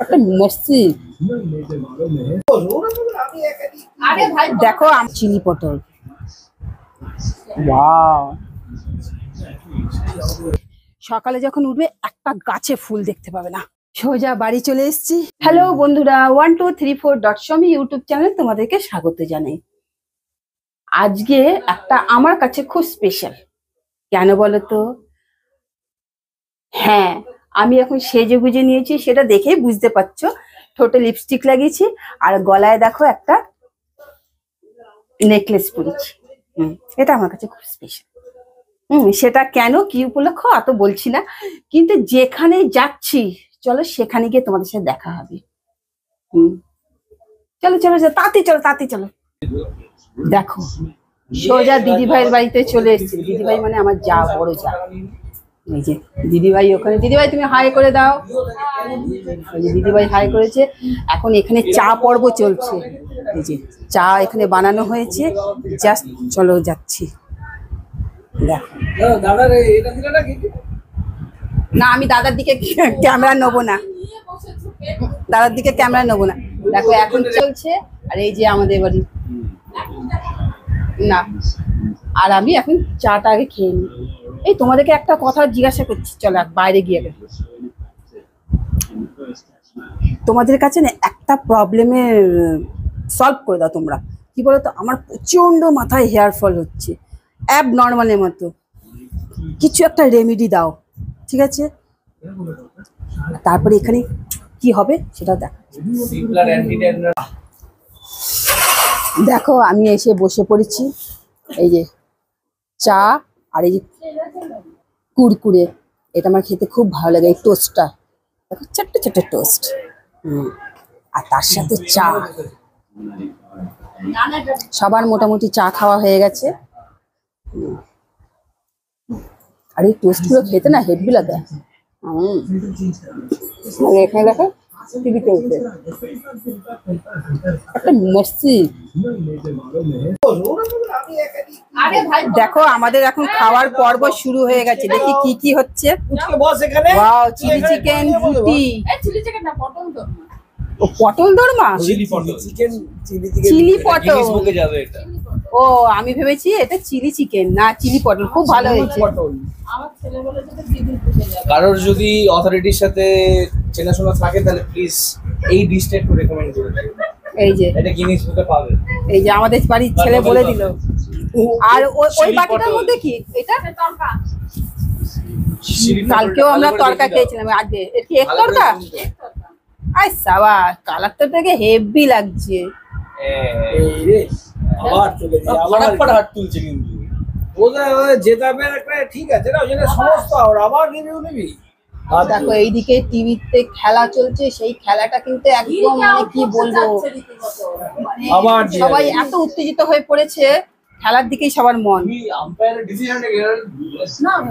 একটা মস্তি। দেখো চিলি পটল, ওয়াও। সকালে যখন উঠবে একটা গাছে ফুল দেখতে পাবে না। সোজা বাড়ি চলে এসেছি। হ্যালো বন্ধুরা, 1234.com ইউটিউব চ্যানেল তোমাদেরকে স্বাগত জানাই। আজকে একটা আমার কাছে খুব স্পেশাল। কেন বলো তো? হ্যাঁ, আমি এখন সেজে গুজে নিয়েছি, সেটা দেখেই বুঝতে পারছো। ঠোঁটে লিপস্টিক লাগিয়েছি আর গলায় দেখো একটা নেকলেস পরেছি। এটা আমার কাছে খুব স্পেশাল। সেটা কেন, কি উপলক্ষ অত বলছি না, কিন্তু যেখানে যাচ্ছি চলো সেখানে গিয়ে তোমাদের সাথে দেখা হবে। চলো চলো তাড়াতাড়ি চলো, তাড়াতাড়ি চলো। দেখো সোজা দিদিভাইয়ের বাড়িতে চলে এসেছি। দিদিভাই মানে আমার যা, বড় যা। এই যে দিদিভাই ওখানে। দিদিভাই তুমি হাই করে দাও। এই যে দিদিভাই হাই করেছে। এখন এখানে চা পর্ব চলছে। এই যে চা এখানে বানানো হয়েছে, জাস্ট চলো যাচ্ছি। না, আমি দাদার দিকে ক্যামেরা নেবো না, দাদার দিকে ক্যামেরা নেবো না। দেখো এখন চলছে। আর এই যে আমাদের বাড়ি না, আর আমি এখন চাটা আগে খেয়ে নিই। এই তোমাদেরকে একটা কথা জিজ্ঞাসা করছি, চলো বাইরে গিয়ে তোমাদের কাছে না একটা প্রবলেমের সলভ করে দাও তোমরা। কি বলো তো, আমার প্রচন্ড মাথায় হেয়ার ফল হচ্ছে, অ্যাব নর্মালের মতো। কিছু একটা রেমেডি দাও, ঠিক আছে? তারপরে এখানে কি হবে সেটা দেখো। আমি এসে বসে পড়েছি। এই যে চা আর এই যে কুরকুরে, এটা আমার খেতে খুব ভালো লাগে। এই টোস্টটা দেখো, ছোট্ট ছোট্ট টোস্ট। আর তার সাথে চা। সবার মোটামুটি চা খাওয়া হয়ে গেছে। আর এই টোস্টগুলো খেতে না হেভি লাগে। এখানে দেখো টিভি চলছে, একটা মস্তি। দেখো আমাদের এখন খাওয়ার পর্ব শুরু হয়ে গেছে। দেখি কি কি হচ্ছে। ওয়াও, চিলি চিকেন, রুটি। ও পটল দোরমা, চিলি পটল। ও আমি ভেবেছি এটা চিলি চিকেন, না চিলি পটল। খুব ভালো হয়েছে। কারোর যদি অথরিটির সাথে চেনাশোনা থাকে তাহলে প্লিজ এই ডিশটা একটু রেকমেন্ড করে দেন। এই যে এটা গিনিস বুকে পাবে। এই যে আমাদের বাড়ির ছেলে বলে দিল। আর ওই বাটিটার মধ্যে কি এটা তরকা? কালকেও আমরা তরকা খেয়েছিলাম। আজকে কি এক তরকা? আই সাবা, কালারটা থেকে হেভি লাগছে। আবার চলে যায়, আবার হাত তুলছে। কিন্তু ওদের জেতাবে একটা, ঠিক আছে না? ওখানে সমস্ত আবার রিভিউ নিবি। দেখো এইদিকে টিভিতে খেলা চলছে, সেই খেলাটা কিন্তু একদম মানে কি বলবো, আবার সবাই এত উত্তেজিত হয়ে পড়েছে, খেলার দিকেই সবার মন। আম্পায়ারের ডিসিশনটা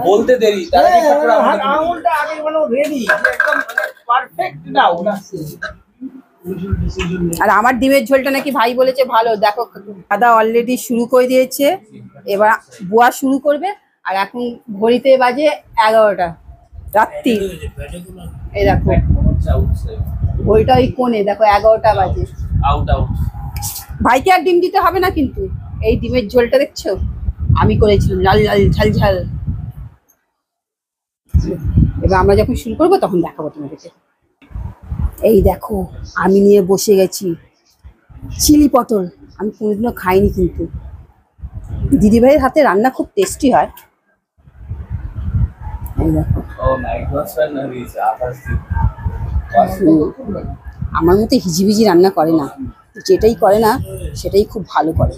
বলতে দেরি, তার আঙুলটা আগে মানে রেডি, একদম পারফেক্ট না ওটা। আর আমার ডিমের ঝোলটা নাকি ভাই বলেছে ভালো। দেখো দাদা অলরেডি শুরু করে দিয়েছে, এবার বুয়া শুরু করবে। আর এখন ঘড়িতে বাজে 11টা রাত্রি। এই দেখো ওইটা ওই কোণে দেখো 11টা বাজে। ভাইকে আর ডিম দিতে হবে না, কিন্তু এই ডিমের ঝোলটা দেখছো আমি করেছিলাম, লাল লাল ঝাল ঝাল। এবার আমরা যখন শুরু করবো তখন দেখাবো তোমাদেরকে। এই দেখো আমি নিয়ে বসে গেছি চিলি পটল। আমি কোনোদিনও খাইনি, কিন্তু দিদিভাইয়ের হাতে রান্না খুব টেস্টি হয়। এই দেখো আমার মতো হিজিবিজি রান্না করে না, যেটাই করে না সেটাই খুব ভালো করে।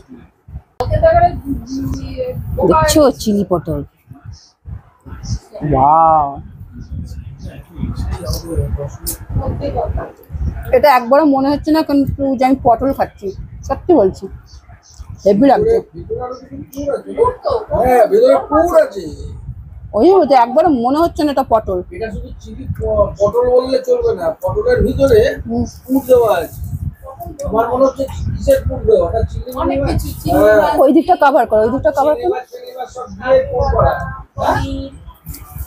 দেখছো চিলি পটল, ওয়াও। এটা একবারও মনে হচ্ছে না কিন্তু যে আমি পটল খাচ্ছি, সত্যি বলছি, হেভি লাগছে। ওই ওটা একবারও মনে হচ্ছে না এটা পটল। এটা শুধু চিলি পটল বললে চলবে না, পটলের ভিতরে পুর দেওয়া আছে। আমার মনে হচ্ছে কিসের পুর দেওয়া, ওটা চিলি অনেক কিছু। ওই দিকটা কভার করো, ওই দিকটা কভার করো। সব দিয়ে পুর করা।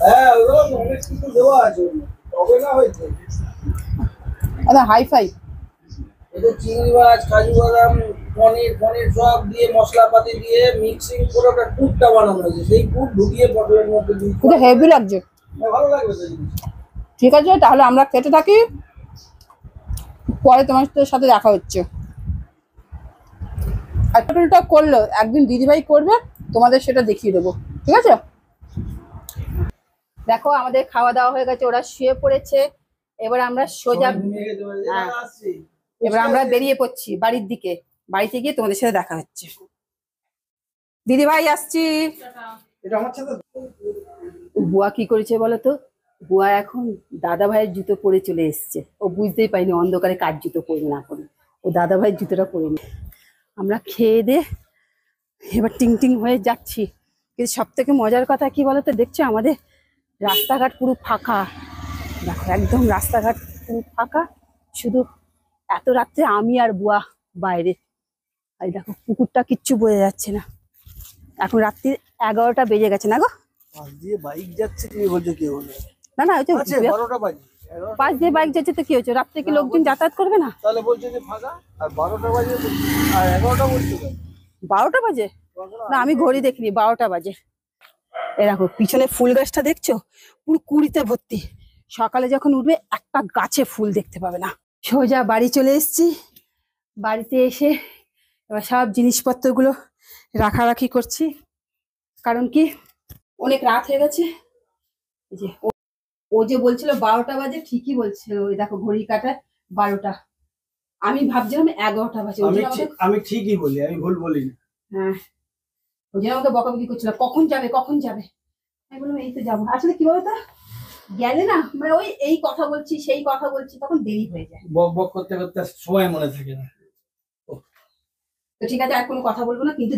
হ্যাঁ ওগুলো অনেক কিছু দেওয়া আছে, তবে না হয়েছে। একদম হাইফাই। এদের চিংড়ি মাছ, কাজু বাদাম, পনির ফনির সব দিয়ে মশলাপাতি দিয়ে মিক্সিং করে একটা পুরটা বানানো হয়েছে, সেই পুর ঢুকিয়ে পটলের মধ্যে দিয়ে কিন্তু হেভি লাগছে। ভালো লাগবে তো জিনিস। ঠিক আছে, তাহলে আমরা খেতে থাকি, পরে তোমাদের সাথে দেখা হচ্ছে। আর পটলটা করলো একদিন দিদিভাই করবে, তোমাদের সেটা দেখিয়ে দেবো, ঠিক আছে? দেখো আমাদের খাওয়া দাওয়া হয়ে গেছে, ওরা শুয়ে পড়েছে। এবার আমরা সোজা, সবাই ঘুমিয়ে গেছে বলে, হ্যাঁ, আসছি। এবার আমরা বেরিয়ে পড়ছি বাড়ির দিকে। বাড়িতে গিয়ে তোমাদের সাথে দেখা হচ্ছে। দিদিভাই আসছি। এটা আমার সাথে বুয়া কি করেছে বলো তো? বুয়া এখন দাদা ভাইয়ের জুতো পরে চলে এসছে। ও বুঝতেই পারিনি অন্ধকারে কার জুতো পরে না পরে, ও দাদা ভাইয়ের জুতোটা পরে নি। আমরা খেয়ে দে এবার টিং টিং হয়ে যাচ্ছি। কিন্তু সব থেকে মজার কথা কি বলতো, দেখছো আমাদের রাস্তাঘাট পুরো ফাঁকা। দেখো একদম রাস্তাঘাট পুরো ফাঁকা, শুধু এত রাত্রে আমি আর বুয়া বাইরে। আর দেখো পুকুরটা কিচ্ছু বোঝা যাচ্ছে না। এখন রাত্রি 11টা বেজে গেছে না গো? পাশ দিয়ে বাইক যাচ্ছে, তুমি বলছো কি হলো? না না, ওই যে আচ্ছা 12টা বাজে, 11টা পাশ দিয়ে বাইক যাচ্ছে তো কি হয়েছে, রাত্রে কি লোকজন যাতায়াত করবে না? তাহলে বলছো যে ফাঁকা, আর 12টা বাজে আর 11টা বলছো কেন? 12টা বাজে? না আমি ঘড়ি দেখিনি, 12টা বাজে। এ দেখো পিছনে ফুল গাছটা দেখছো, পুরো কুড়িতে ভর্তি। সকালে যখন উঠবে একটা গাছে ফুল দেখতে পাবে না। সোজা বাড়ি চলে এসেছি। বাড়িতে এসে এবার সব জিনিসপত্রগুলো রাখারাখি করছি, কারণ কি অনেক রাত হয়ে গেছে। এই যে ও যে বলছিল 12টা বাজে, ঠিকই বলছিল, ওই দেখো ঘড়ি কাটায় 12টা। আমি ভাবছিলাম 11টা বাজে। ওই জন্য আমি ঠিকই বলি, আমি ভুল বলি না। হ্যাঁ, ওই জন্য আমাকে বকাবকি করছিল, কখন যাবে কখন যাবে। আমি বললাম এই তো যাবো। আসলে কি বলতো, গেলে না মানে ওই এই কথা বলছি সেই কথা বলছি, তখন দেরি হয়ে যায়। বক বক করতে করতে সময় মনে থাকে না। তো ঠিক আছে, আর কোনো কথা বলবো না। কিন্তু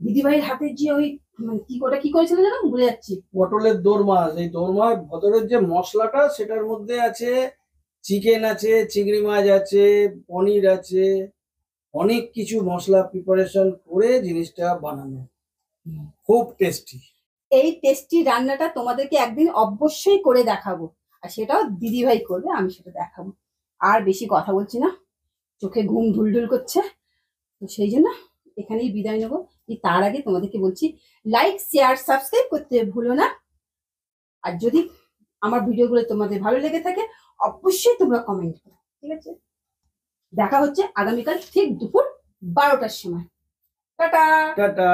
দিদিভাইয়ের হাতে যে ওই মানে কি ওটা কি করেছিল জানো, ভুলে যাচ্ছি। পটলের দোরমাছ, এই দোরমাছ ভেতরের যে মশলাটা সেটার মধ্যে আছে চিকেন আছে, চিংড়ি মাছ আছে, পনির আছে, অনেক কিছু মশলা প্রিপারেশন করে জিনিসটা বানানো, খুব টেস্টি। এই টেস্টি রান্নাটা তোমাদেরকে একদিন অবশ্যই করে দেখাবো, আর সেটাও দিদিভাই করবে, আমি সেটা দেখাবো। আর বেশি কথা বলছি না, চোখে ঘুম ঢুলঢুল করছে। তো সেই জন্য এখানেই বিদায় নেবো। তার আগে তোমাদেরকে বলছি, লাইক শেয়ার সাবস্ক্রাইব করতে ভুলো না। আর যদি আমার ভিডিওগুলো তোমাদের ভালো লেগে থাকে অবশ্যই তোমরা কমেন্ট করো, ঠিক আছে? দেখা হচ্ছে আগামীকাল ঠিক দুপুর 12টার সময়। টাটা। টাটা।